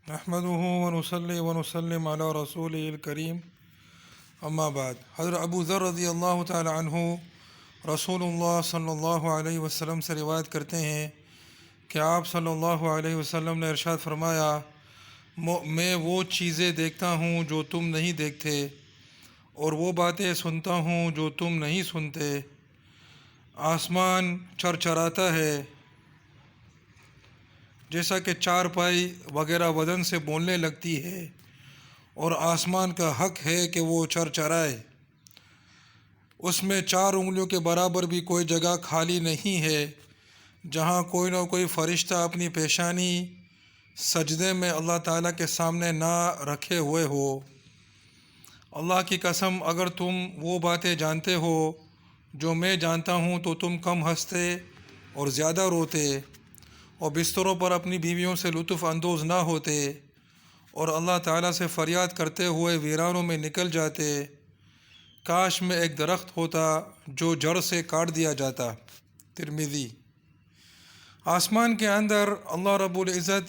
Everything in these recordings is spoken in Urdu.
نحمده ونصلي ونسلم على رسوله الكريم اما بعد۔ حضرت ابو ذر رضی اللہ تعالی عنہ رسول اللہ صلی اللہ علیہ وسلم سے روایت کرتے ہیں کہ آپ صلی اللہ علیہ وسلم نے ارشاد فرمایا، میں وہ چیزیں دیکھتا ہوں جو تم نہیں دیکھتے، اور وہ باتیں سنتا ہوں جو تم نہیں سنتے۔ آسمان چرچراتا ہے جیسا کہ چارپائی وغیرہ بدن سے بولنے لگتی ہے، اور آسمان کا حق ہے کہ وہ چرچرائے۔ اس میں 4 انگلیوں کے برابر بھی کوئی جگہ خالی نہیں ہے جہاں کوئی نہ کوئی فرشتہ اپنی پیشانی سجدے میں اللہ تعالیٰ کے سامنے نہ رکھے ہوئے ہو۔ اللہ کی قسم، اگر تم وہ باتیں جانتے ہو جو میں جانتا ہوں تو تم کم ہنستے اور زیادہ روتے، اور بستروں پر اپنی بیویوں سے لطف اندوز نہ ہوتے، اور اللہ تعالیٰ سے فریاد کرتے ہوئے ویرانوں میں نکل جاتے۔ کاش میں ایک درخت ہوتا جو جڑ سے کاٹ دیا جاتا۔ ترمذی۔ آسمان کے اندر اللہ رب العزت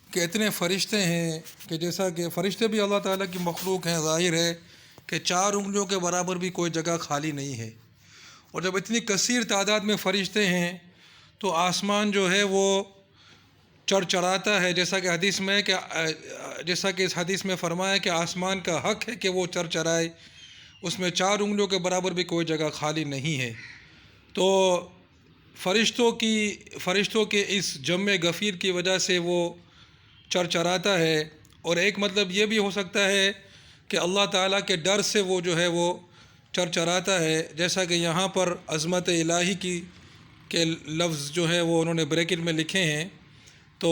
کے اتنے فرشتے ہیں کہ جیسا کہ فرشتے بھی اللہ تعالیٰ کی مخلوق ہیں، ظاہر ہے کہ 4 انگلیوں کے برابر بھی کوئی جگہ خالی نہیں ہے، اور جب اتنی کثیر تعداد میں فرشتے ہیں تو آسمان جو ہے وہ چرچراتا ہے، جیسا کہ اس حدیث میں فرمایا کہ آسمان کا حق ہے کہ وہ چرچرائے۔ اس میں 4 انگلیوں کے برابر بھی کوئی جگہ خالی نہیں ہے۔ تو فرشتوں کے اس جمع غفیر کی وجہ سے وہ چرچراتا ہے، اور ایک مطلب یہ بھی ہو سکتا ہے کہ اللہ تعالیٰ کے ڈر سے وہ جو ہے وہ چرچراتا ہے، جیسا کہ یہاں پر عظمت الہی کے لفظ جو ہے وہ انہوں نے بریکٹ میں لکھے ہیں، تو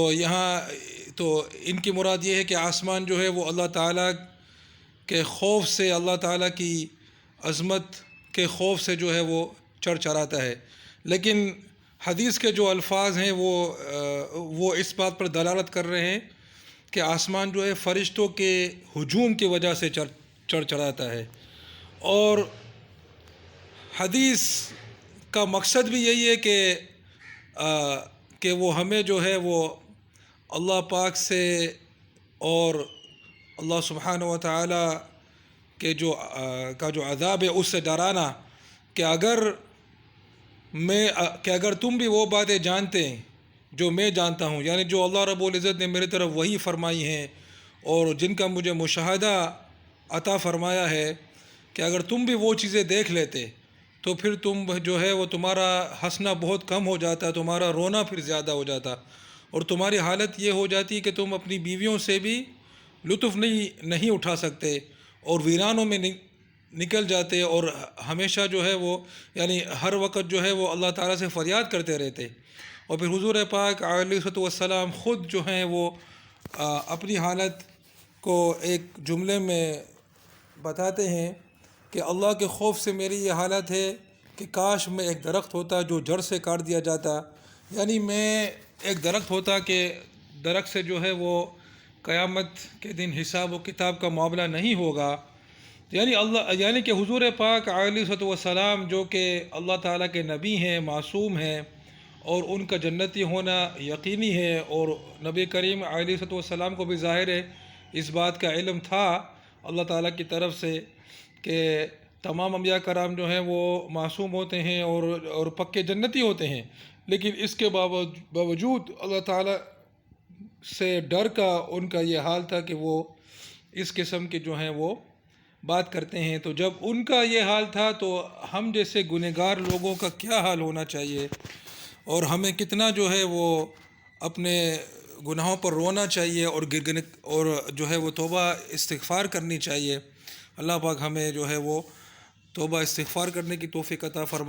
ان کی مراد یہ ہے کہ آسمان جو ہے وہ اللہ تعالیٰ کے خوف سے، اللہ تعالیٰ کی عظمت کے خوف سے جو ہے وہ چرچراتا ہے۔ لیکن حدیث کے جو الفاظ ہیں وہ اس بات پر دلالت کر رہے ہیں کہ آسمان جو ہے فرشتوں کے ہجوم کی وجہ سے چرچراتا ہے، اور حدیث کا مقصد بھی یہی ہے کہ وہ ہمیں جو ہے وہ اللہ پاک سے اور اللہ سبحانہ و تعالیٰ کے جو عذاب ہے اس سے ڈرانا، کہ اگر تم بھی وہ باتیں جانتے جو میں جانتا ہوں، یعنی جو اللہ رب العزت نے میری طرف وحی فرمائی ہیں اور جن کا مجھے مشاہدہ عطا فرمایا ہے، کہ اگر تم بھی وہ چیزیں دیکھ لیتے تو پھر تم جو ہے وہ تمہارا ہنسنا بہت کم ہو جاتا، تمہارا رونا پھر زیادہ ہو جاتا، اور تمہاری حالت یہ ہو جاتی کہ تم اپنی بیویوں سے بھی لطف نہیں اٹھا سکتے، اور ویرانوں میں نکل جاتے، اور ہمیشہ جو ہے وہ یعنی ہر وقت جو ہے وہ اللہ تعالیٰ سے فریاد کرتے رہتے۔ اور پھر حضور پاک علیہ السلام خود جو ہیں وہ اپنی حالت کو ایک جملے میں بتاتے ہیں کہ اللہ کے خوف سے میری یہ حالت ہے کہ کاش میں ایک درخت ہوتا جو جڑ سے کاٹ دیا جاتا، یعنی میں ایک درخت ہوتا کہ درخت سے جو ہے وہ قیامت کے دن حساب و کتاب کا معاملہ نہیں ہوگا، یعنی کہ حضور پاک علیہ السلام جو کہ اللہ تعالیٰ کے نبی ہیں، معصوم ہیں، اور ان کا جنتی ہونا یقینی ہے، اور نبی کریم علیہ السلام کو بھی ظاہر ہے اس بات کا علم تھا اللہ تعالیٰ کی طرف سے کہ تمام انبیاء کرام جو ہیں وہ معصوم ہوتے ہیں اور پکے جنتی ہوتے ہیں، لیکن اس کے باوجود اللہ تعالیٰ سے ڈر کا ان کا یہ حال تھا کہ وہ اس قسم کے جو ہیں وہ بات کرتے ہیں۔ تو جب ان کا یہ حال تھا تو ہم جیسے گنہگار لوگوں کا کیا حال ہونا چاہیے، اور ہمیں کتنا جو ہے وہ اپنے گناہوں پر رونا چاہیے، اور جو ہے وہ توبہ استغفار کرنی چاہیے۔ اللہ پاک ہمیں جو ہے وہ توبہ استغفار کرنے کی توفیق عطا فرمائے۔